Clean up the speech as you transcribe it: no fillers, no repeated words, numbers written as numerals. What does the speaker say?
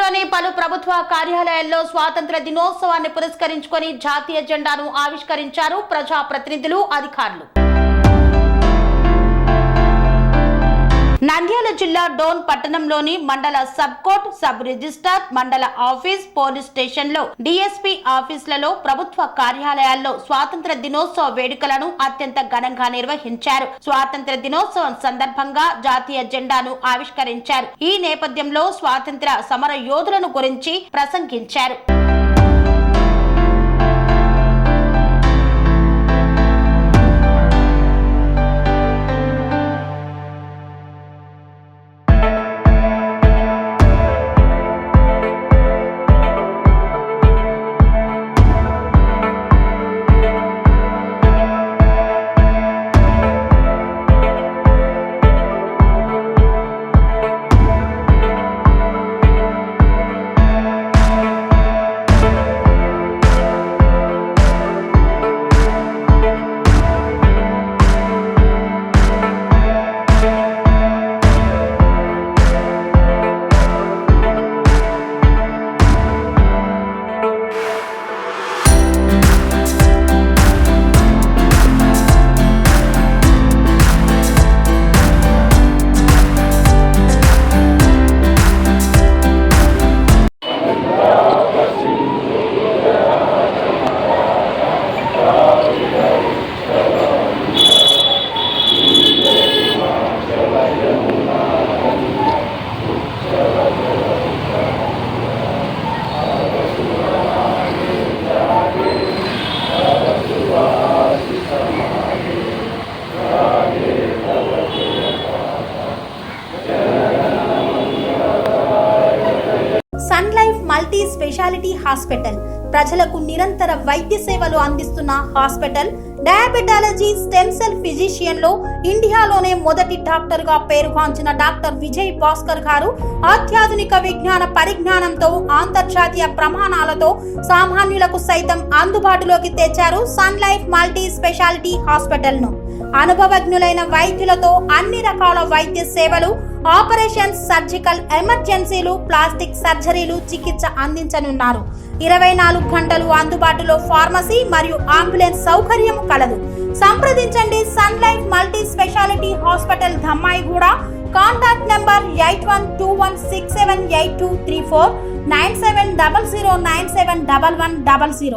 నగరంలోని పలు ప్రభుత్వ కార్యాలయాల్లో స్వాతంత్ర దినోత్సవాన్ని పురస్కరించుకొని జాతీయ జెండాను ఆవిష్కరించారు ప్రజాప్రతినిధులు, అధికారులు. నంద్యాల జిల్లా డోన్ పట్టణంలోని మండల సబ్ కోర్ట్, సబ్ రిజిస్ట్రార్, మండల ఆఫీస్, పోలీస్ స్టేషన్లో, డీఎస్పీ ఆఫీసులలో, ప్రభుత్వ కార్యాలయాల్లో స్వాతంత్ర దినోత్సవ వేడుకలను అత్యంత ఘనంగా నిర్వహించారు. స్వాతంత్ర దినోత్సవం సందర్భంగా జాతీయ జెండాను ఆవిష్కరించారు. ఈ నేపథ్యంలో స్వాతంత్ర సమర యోధులను గురించి ప్రసంగించారు. Sun Life multi speciality hospital ప్రజలకు నిరంతర వైద్య సేవలు అందిస్తున్న hospital. Diabetology, stem cell physician లో ఇండియాలోనే మొదటి డాక్టర్ గా పేరుగాంచిన డాక్టర్ విజయ్ భాస్కర్ గారు అత్యాధునిక విజ్ఞాన పరిజ్ఞానంతో, అంతర్జాతీయ ప్రమాణాలతో సామాన్యులకు సైతం అందుబాటులోకి తెచ్చారు Sun Life multi speciality hospital ను. అనుభవజ్ఞులైన వైద్యులతో అన్ని రకాల వైద్య సేవలు, ఆపరేషన్స్, సర్జికల్ ఎమర్జెన్సీలు, ప్లాస్టిక్ సర్జరీలు, చికిత్స అందించనున్నారు. 24 గంటలు అందుబాటులో ఫార్మసీ మరియు అంబులెన్స్ సౌకర్యం కలదు. సంప్రదించండి Sun Life multi speciality hospital, Dammaiguda. Contact number 8121678234, 9700971100.